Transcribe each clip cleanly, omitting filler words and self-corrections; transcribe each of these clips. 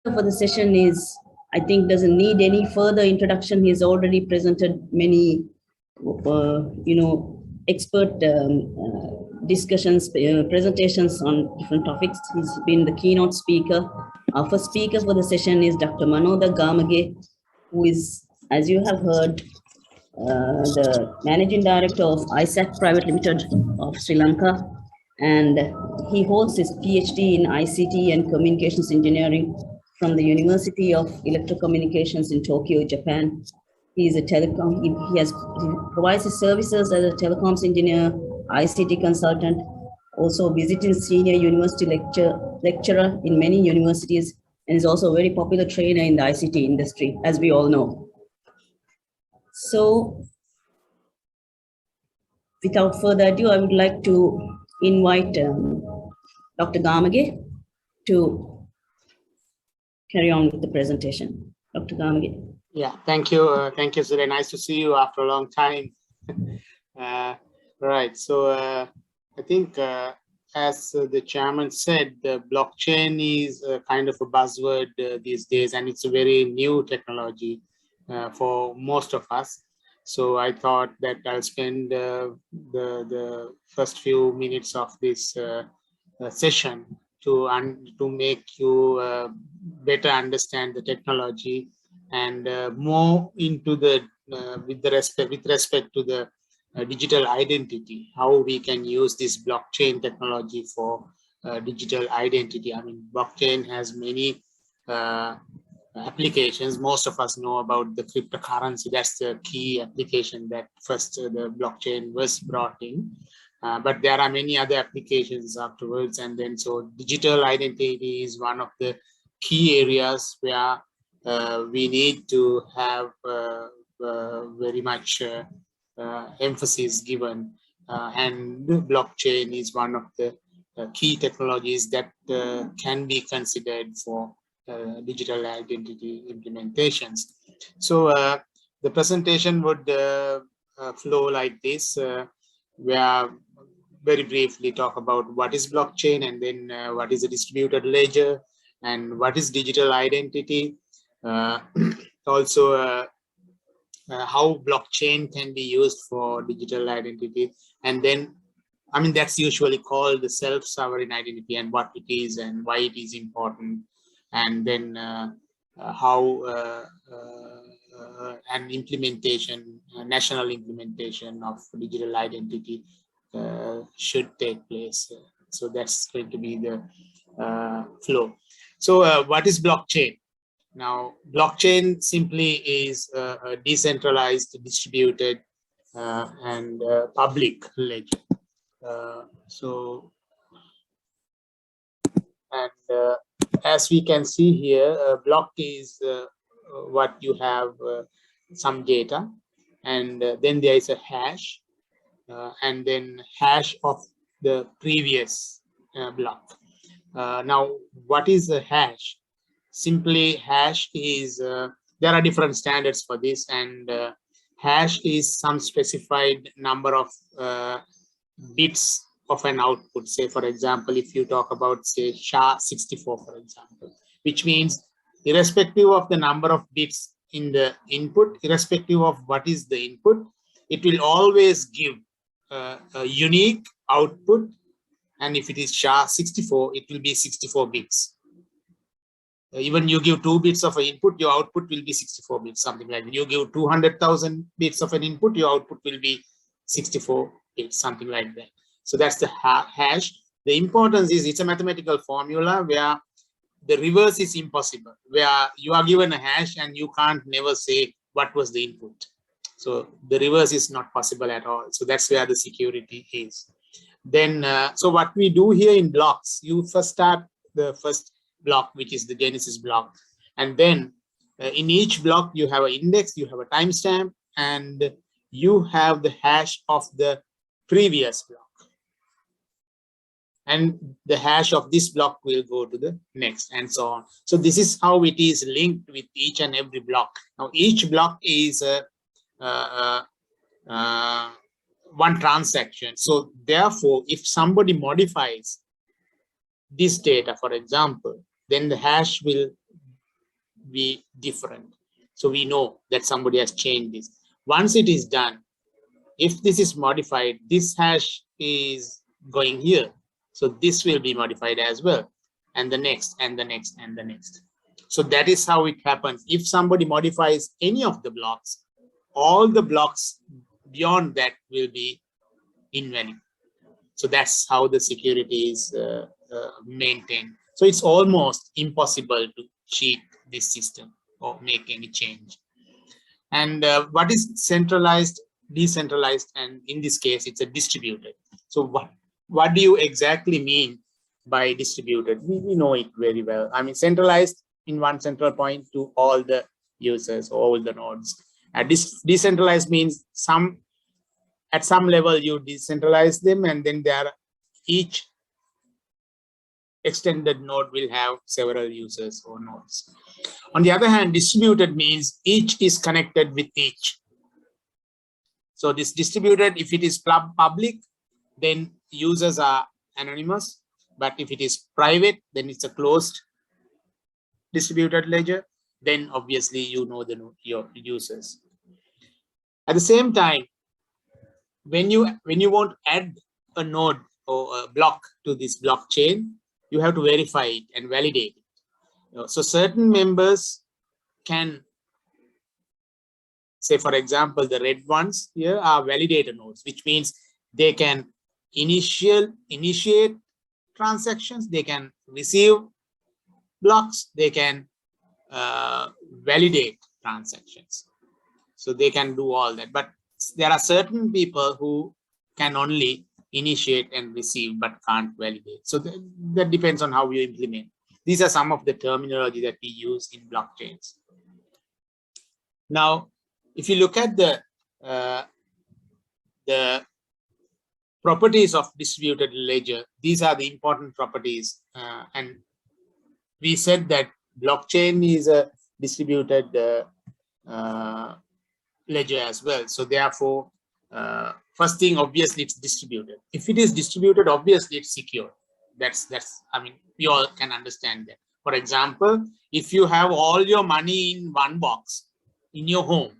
For the session is, I think, doesn't need any further introduction. He's already presented many, expert discussions, presentations on different topics. He's been the keynote speaker. Our first speaker for the session is Dr. Manodha Gamage, who is, as you have heard, the Managing Director of ISAT Private Limited of Sri Lanka, and he holds his PhD in ICT and Communications Engineering from the University of Electrocommunications in Tokyo, Japan. He is a telecom. He provides his services as a telecoms engineer, ICT consultant, also visiting senior university lecturer in many universities, and is also a very popular trainer in the ICT industry, as we all know. So, without further ado, I would like to invite Dr. Gamage to carry on with the presentation. Dr. Gamage. Yeah, thank you. Thank you, Sudhir. Nice to see you after a long time. Right. So I think as the chairman said, the blockchain is kind of a buzzword these days, and it's a very new technology for most of us. So I thought that I'll spend the first few minutes of this session to make you better understand the technology and more into the with respect to the digital identity, how we can use this blockchain technology for digital identity. I mean, blockchain has many applications. Most of us know about the cryptocurrency. That's the key application that first the blockchain was brought in. But there are many other applications afterwards. And then so digital identity is one of the key areas where we need to have very much emphasis given. And blockchain is one of the key technologies that can be considered for digital identity implementations. So the presentation would flow like this, where very briefly talk about what is blockchain, and then what is a distributed ledger, and what is digital identity. Also how blockchain can be used for digital identity, and then I mean that's usually called the self-sovereign identity, and what it is and why it is important, and then how an implementation, national implementation of digital identity should take place. So that's going to be the flow. So what is blockchain? Now, blockchain simply is a decentralized, distributed, and public ledger. As we can see here, a block is what you have some data, and then there is a hash, and then hash of the previous block. Now, what is a hash? Simply, hash is, there are different standards for this, and hash is some specified number of bits of an output. Say, for example, if you talk about, say, SHA-64, for example, which means irrespective of the number of bits in the input, irrespective of what is the input, it will always give a unique output. And if it is SHA-64, it will be 64 bits. Even you give 2 bits of an input, your output will be 64 bits, something like that. You give 200,000 bits of an input, your output will be 64 bits, something like that. So that's the hash. The importance is it's a mathematical formula where the reverse is impossible, where you are given a hash and you can't never say what was the input. So the reverse is not possible at all. So that's where the security is. Then, so what we do here in blocks, you first start the first block, which is the Genesis block. And then in each block, you have an index, you have a timestamp, and you have the hash of the previous block. And the hash of this block will go to the next, and so on. So this is how it is linked with each and every block. Now, each block is one transaction. So therefore, if somebody modifies this data, for example, then the hash will be different. So we know that somebody has changed this. Once it is done, if this is modified, this hash is going here. So this will be modified as well. And the next, and the next, and the next. So that is how it happens. If somebody modifies any of the blocks, all the blocks beyond that will be invalid. So that's how the security is maintained. So it's almost impossible to cheat this system or make any change. And what is centralized, decentralized, and in this case, it's a distributed. So what do you exactly mean by distributed? We know it very well. I mean, centralized in one central point to all the users, all the nodes. Decentralized means at some level you decentralize them, and then each extended node will have several users or nodes. On the other hand, distributed means each is connected with each. So this distributed, if it is public, then users are anonymous. But if it is private, then it's a closed distributed ledger. Then obviously you know your users. At the same time, when you want to add a node or a block to this blockchain, you have to verify it and validate it. So certain members can, say for example, the red ones here are validator nodes, which means they can initiate transactions, they can receive blocks, they can validate transactions. So they can do all that. But there are certain people who can only initiate and receive but can't validate. So that depends on how you implement. These are some of the terminology that we use in blockchains. Now, if you look at the properties of distributed ledger, these are the important properties. And we said that blockchain is a distributed ledger as well. So therefore, first thing, obviously it's distributed. If it is distributed, obviously it's secure. I mean, we all can understand that. For example, if you have all your money in one box in your home,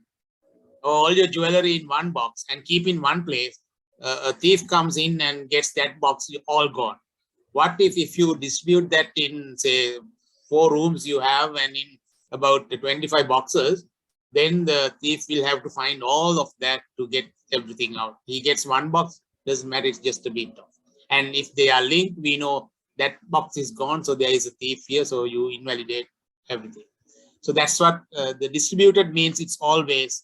or all your jewelry in one box and keep in one place, a thief comes in and gets that box all gone. What if you distribute that in, say, 4 rooms you have and in about 25 boxes, then the thief will have to find all of that to get everything out. He gets one box, doesn't matter, it's just a bit off. And if they are linked, we know that box is gone, so there is a thief here, so you invalidate everything. So that's what the distributed means. It's always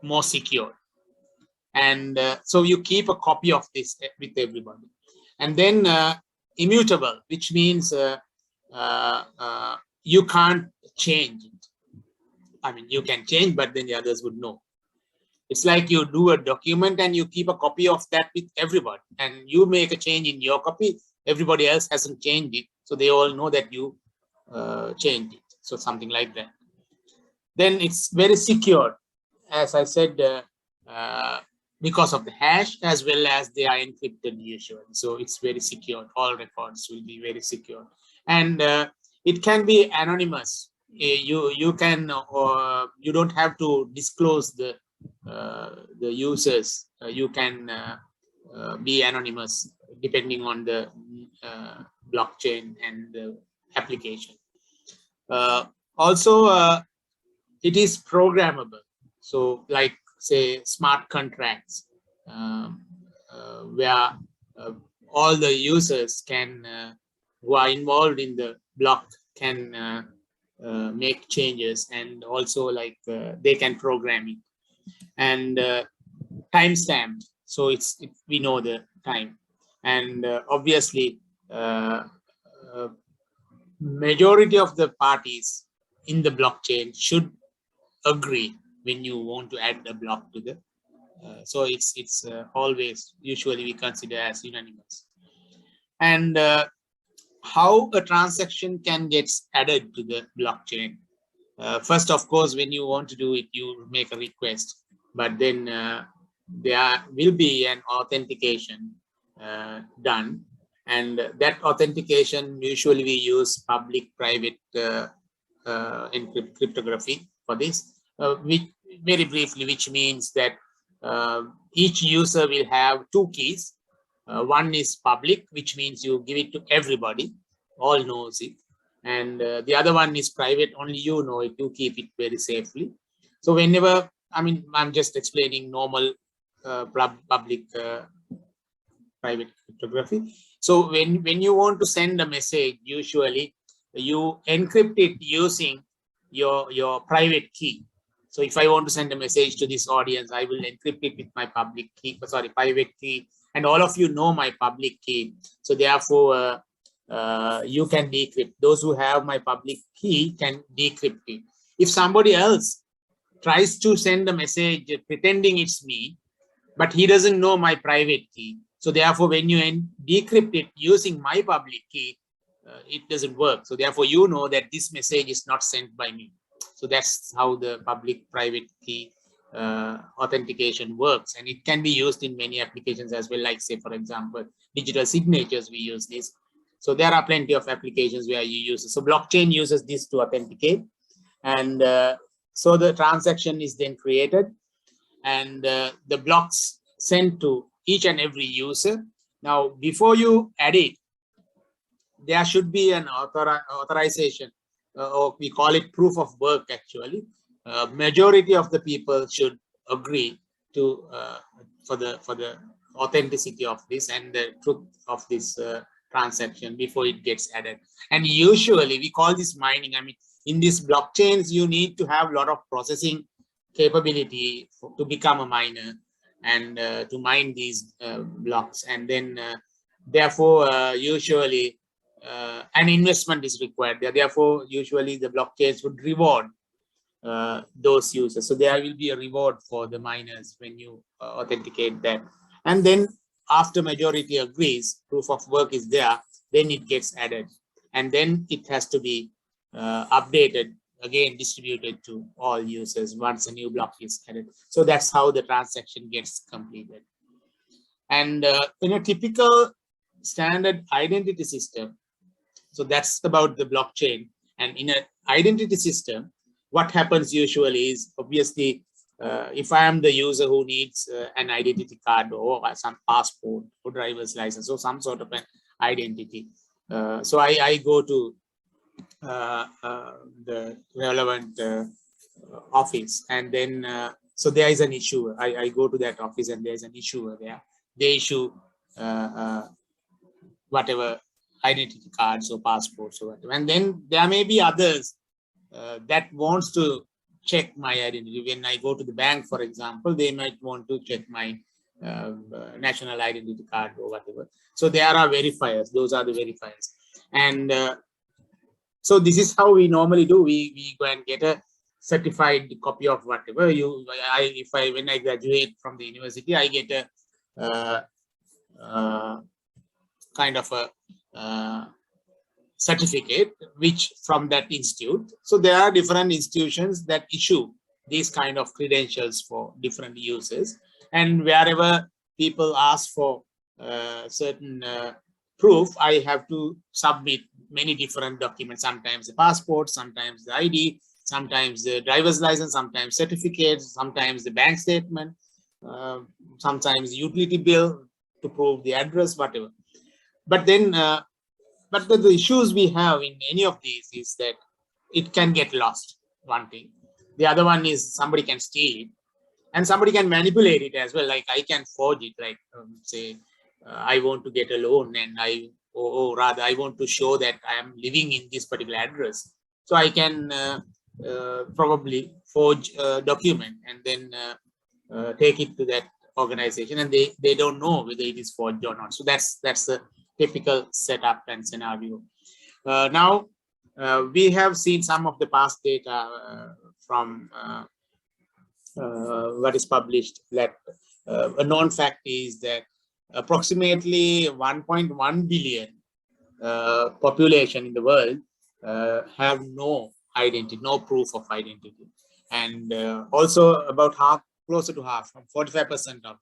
more secure. And so you keep a copy of this with everybody. And then immutable, which means you can't change it. I mean, you can change, but then the others would know. It's like you do a document and you keep a copy of that with everybody, and you make a change in your copy, everybody else hasn't changed it, so they all know that you changed it. So something like that. Then it's very secure, as I said, because of the hash, as well as they are encrypted usually. So it's very secure. All records will be very secure, and it can be anonymous. You can, or you don't have to disclose the users. You can be anonymous depending on the blockchain and the application. Also, it is programmable. So like, say, smart contracts, where all the users can, who are involved in the block, can make changes, and also like they can program it. And time stamped, so we know the time. And obviously majority of the parties in the blockchain should agree when you want to add a block to the so it's always, usually we consider as unanimous. And how a transaction can get added to the blockchain. First, of course, when you want to do it, you make a request, but then there will be an authentication done, And that authentication, usually we use public-private cryptography for this, which very briefly, which means that each user will have two keys. One is public, which means you give it to everybody, all knows it. And the other one is private, only you know it, you keep it very safely. So whenever, I mean, I'm just explaining normal public private cryptography. So when you want to send a message, usually you encrypt it using your private key. So if I want to send a message to this audience, I will encrypt it with my public key, sorry, private key, and all of you know my public key. So therefore, you can decrypt. Those who have my public key can decrypt it. If somebody else tries to send a message pretending it's me, but he doesn't know my private key, so therefore, when you decrypt it using my public key, it doesn't work. So therefore, you know that this message is not sent by me. So that's how the public-private key authentication works. And it can be used in many applications as well, like say, for example, digital signatures, we use this. So there are plenty of applications where you use it. So blockchain uses this to authenticate. And so the transaction is then created, and the blocks sent to each and every user. Now, before you add it, there should be an authorization, or we call it proof of work actually. Majority of the people should agree to for the authenticity of this and the truth of this transaction before it gets added. And usually we call this mining. I mean, in these blockchains, you need to have a lot of processing capability to become a miner and to mine these blocks. And then therefore, usually an investment is required. Therefore, usually the blockchains would reward those users. So there will be a reward for the miners when you authenticate that. And then after majority agrees, proof of work is there, then it gets added. And then it has to be updated, again distributed to all users once a new block is added. So that's how the transaction gets completed. And in a typical standard identity system, so that's about the blockchain. And in an identity system, what happens usually is, obviously, if I am the user who needs an identity card or some passport or driver's license or some sort of an identity, so I go to the relevant office, and then so there is an issuer. I go to that office and there's an issuer there. They issue whatever identity cards or passports or whatever. And then there may be others that wants to check my identity. When I go to the bank, for example, they might want to check my national identity card or whatever. So there are verifiers. Those are the verifiers. And so this is how we normally do. We go and get a certified copy of whatever you. When I graduate from the university, I get a kind of a certificate which from that institute. So there are different institutions that issue these kind of credentials for different users, and wherever people ask for certain proof, I have to submit many different documents, sometimes the passport, sometimes the ID, sometimes the driver's license, sometimes certificates, sometimes the bank statement, sometimes utility bill to prove the address, whatever. But then but the issues we have in any of these is that it can get lost, one thing. The other one is somebody can steal it, and somebody can manipulate it as well. Like I can forge it, like say I want to get a loan, and or rather I want to show that I am living in this particular address. So I can probably forge a document and then take it to that organization, and they don't know whether it is forged or not. So that's the typical setup and scenario. Now, we have seen some of the past data from what is published, that a known fact is that approximately 1.1 billion population in the world have no identity, no proof of identity. And also about half, closer to half, 45% of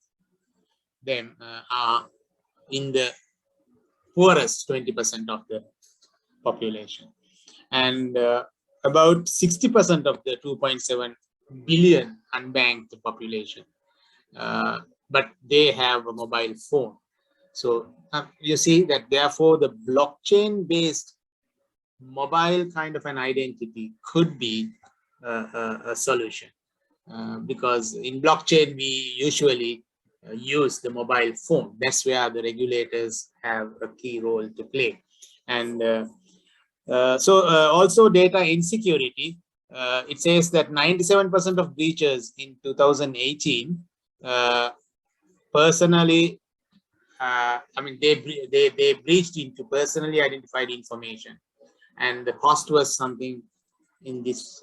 them are in the poorest 20% of the population. And about 60% of the 2.7 billion unbanked population, but they have a mobile phone. So you see that therefore the blockchain based mobile kind of an identity could be a solution, because in blockchain we usually use the mobile phone. That's where the regulators have a key role to play. And also data insecurity. It says that 97% of breaches in 2018 personally, they breached into personally identified information, and the cost was something in this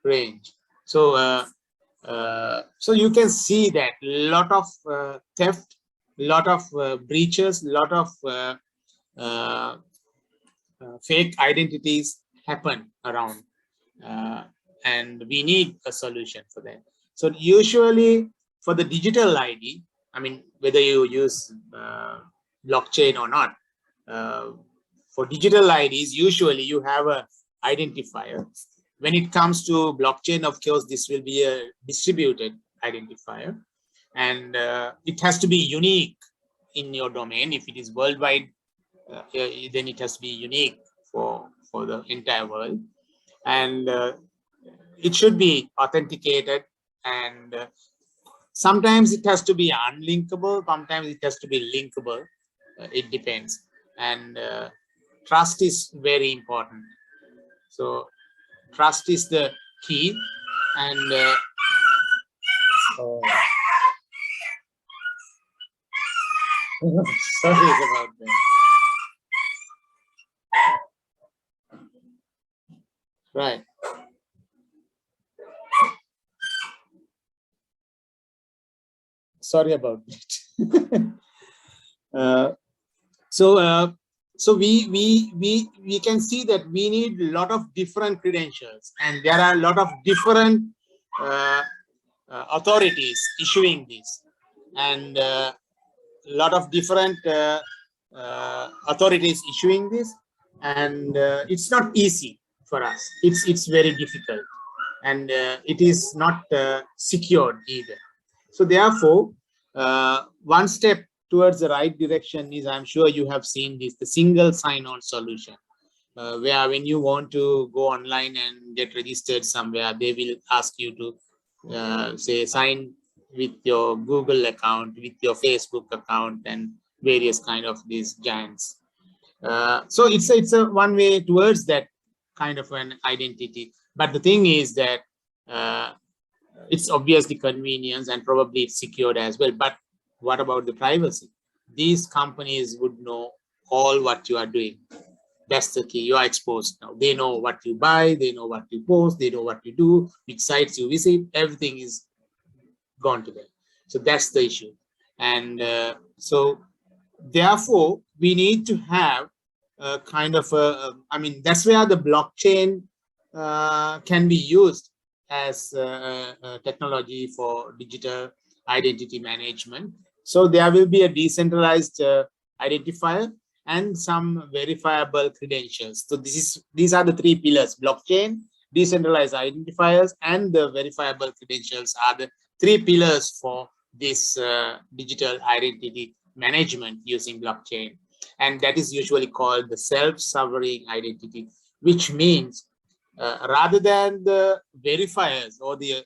range. So you can see that lot of theft, lot of breaches, lot of fake identities happen around, and we need a solution for that. So usually for the digital ID, whether you use blockchain or not, for digital IDs, usually you have a identifier. When it comes to blockchain, of course, this will be a distributed identifier, and it has to be unique in your domain. If it is worldwide, then it has to be unique for the entire world, and it should be authenticated, and sometimes it has to be unlinkable, sometimes it has to be linkable. It depends, and trust is very important. So trust is the key, and sorry about that. Right. Sorry about it. So we can see that we need a lot of different credentials, and there are a lot of different authorities issuing this, and a lot of different authorities issuing this, and it's not easy for us. It's very difficult, and it is not secured either. So therefore, one step towards the right direction is, I'm sure you have seen this, the single sign-on solution, where when you want to go online and get registered somewhere, they will ask you to say sign with your Google account, with your Facebook account, and various kind of these giants. So it's a one way towards that kind of an identity. But the thing is that it's obviously convenience, and probably it's secured as well. But what about the privacy? These companies would know all what you are doing. That's the key. You are exposed now. They know what you buy, they know what you post, they know what you do, which sites you visit, everything is gone to them. So that's the issue. And so therefore, we need to have a kind of a, that's where the blockchain can be used as a technology for digital identity management. So there will be a decentralized identifier and some verifiable credentials. So these are the three pillars: blockchain, decentralized identifiers, and the verifiable credentials are the three pillars for this digital identity management using blockchain. And that is usually called the self-sovereign identity, which means rather than the verifiers or the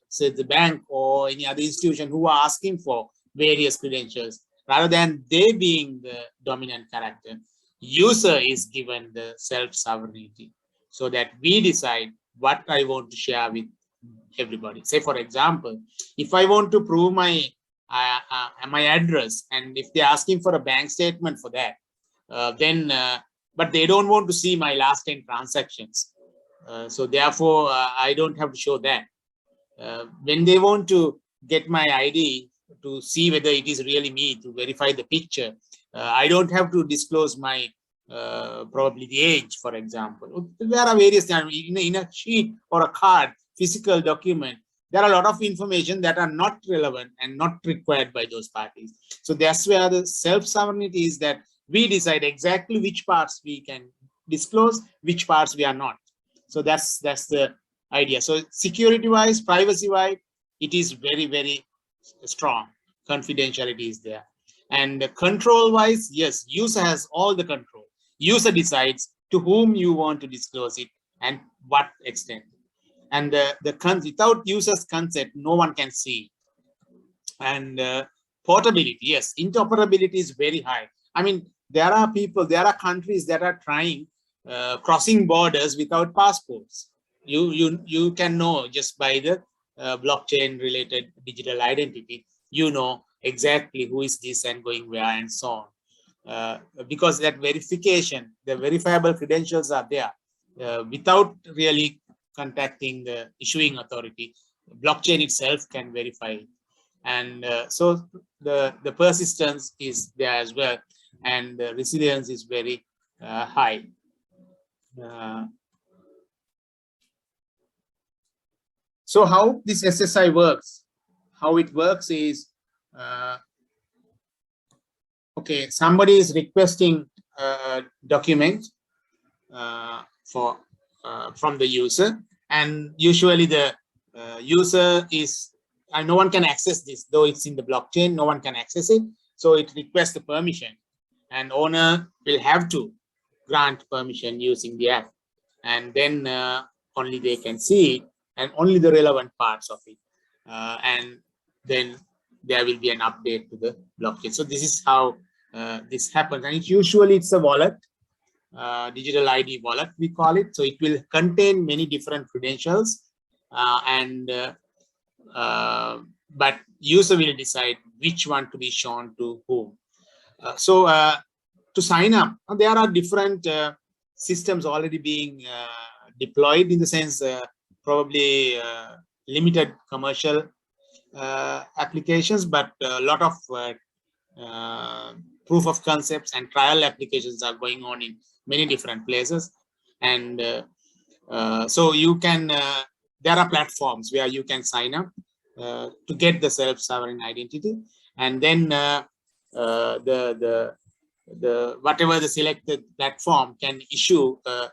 bank or any other institution who are asking for various credentials, rather than they being the dominant character, user is given the self-sovereignty, so that we decide what I want to share with everybody. Say, for example, if I want to prove my address, and if they're asking for a bank statement for that, but they don't want to see my last 10 transactions. So therefore, I don't have to show that. When they want to get my ID to see whether it is really me, to verify the picture, I don't have to disclose my probably the age, for example. There are various in a sheet or a card, physical document, there are a lot of information that are not relevant and not required by those parties. So that's where the self-sovereignty is, that we decide exactly which parts we can disclose, which parts we are not. So that's the idea. So security-wise, privacy-wise, it is very, very strong. Confidentiality is there. And control-wise, yes, user has all the control. User decides to whom you want to disclose it and what extent. And without user's consent, no one can see. And portability, yes, interoperability is very high. I mean, there are countries that are trying crossing borders without passports. You can know just by the blockchain related digital identity, you know exactly who is this and going where and so on. Because that verification, the verifiable credentials are there without really contacting the issuing authority. Blockchain itself can verify it. And so the persistence is there as well, and the resilience is very high. So how this SSI works? How it works is, okay, somebody is requesting a document from the user, and usually the user is, and no one can access this, though it's in the blockchain, no one can access it. So it requests the permission, and owner will have to grant permission using the app, and then only they can see it, and only the relevant parts of it. And then there will be an update to the blockchain. So this is how this happens. And usually it's a wallet, digital ID wallet, we call it. So it will contain many different credentials, but user will decide which one to be shown to whom. So to sign up, there are different systems already being deployed, in the sense probably limited commercial applications, but a lot of proof of concepts and trial applications are going on in many different places. And so you can, there are platforms where you can sign up to get the self-sovereign identity, and then whatever the selected platform can issue a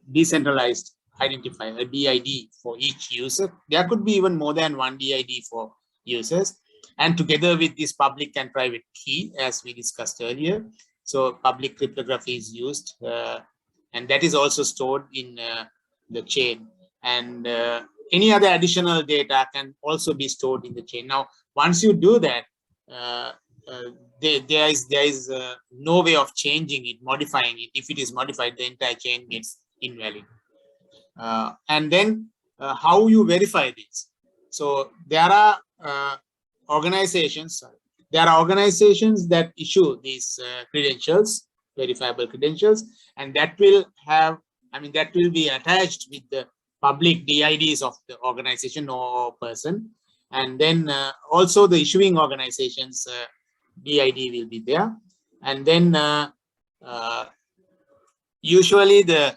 decentralized identifier, a DID for each user. There could be even more than one DID for users, and together with this public and private key, as we discussed earlier. So public cryptography is used, and that is also stored in the chain. And any other additional data can also be stored in the chain. Now, once you do that, there is no way of changing it, modifying it. If it is modified, the entire chain gets invalid. And then how you verify this? So there are organizations that issue these credentials, verifiable credentials, and that will have, that will be attached with the public DIDs of the organization or person. And then also the issuing organization's DID will be there. And then usually the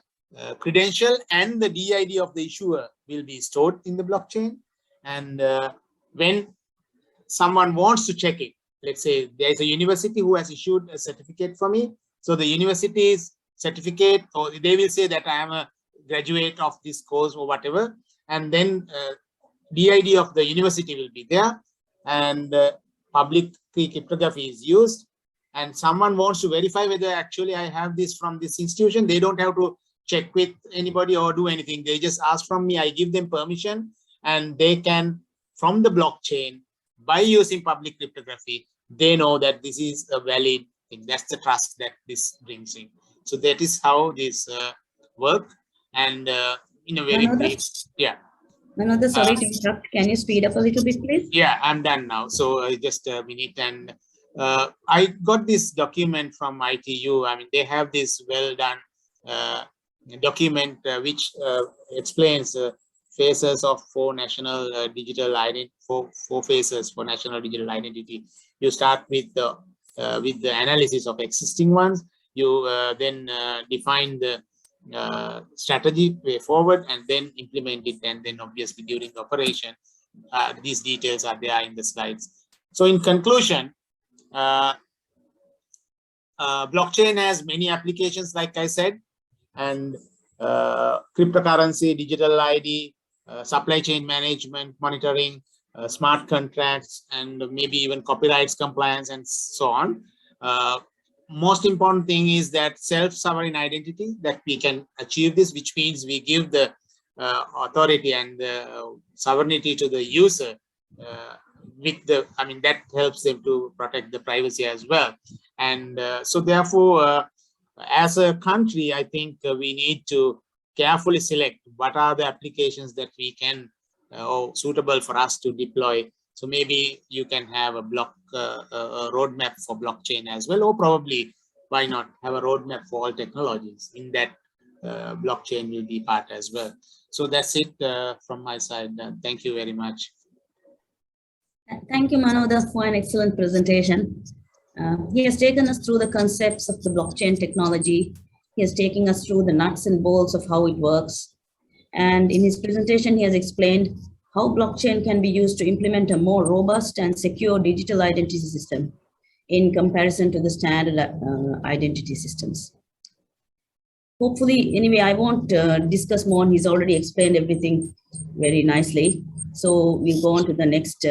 credential and the DID of the issuer will be stored in the blockchain. And when someone wants to check it, let's say there is a university who has issued a certificate for me. So the university's certificate, or they will say that I am a graduate of this course or whatever. And then DID of the university will be there, and public key cryptography is used. And someone wants to verify whether actually I have this from this institution. They don't have to check with anybody or do anything. They just ask from me, I give them permission, and they can, from the blockchain, by using public cryptography, they know that this is a valid thing. That's the trust that this brings in. So that is how this works. And in a very brief, yeah. Manodha, sorry to interrupt. Can you speed up a little bit, please? Yeah, I'm done now. So just a minute. And I got this document from ITU. They have this well done document which explains phases of four national digital identity, four phases for national digital identity. You start with the analysis of existing ones. You then define the strategy way forward and then implement it, and then obviously during operation, these details are there in the slides. So in conclusion, blockchain has many applications, like I said, and cryptocurrency, digital ID, supply chain management, monitoring, smart contracts, and maybe even copyrights compliance and so on. Most important thing is that self-sovereign identity, that we can achieve this, which means we give the authority and the sovereignty to the user with the, I mean, that helps them to protect the privacy as well. And so therefore, as a country, I think we need to carefully select what are the applications that we can or suitable for us to deploy. So maybe you can have a roadmap for blockchain as well, or probably why not have a roadmap for all technologies in that blockchain will be part as well. So that's it from my side. Thank you very much. Thank you, Manodha, for an excellent presentation. He has taken us through the concepts of the blockchain technology. He has taken us through the nuts and bolts of how it works. And in his presentation, he has explained how blockchain can be used to implement a more robust and secure digital identity system in comparison to the standard identity systems. Hopefully, anyway, I won't discuss more. He's already explained everything very nicely. So we'll go on to the next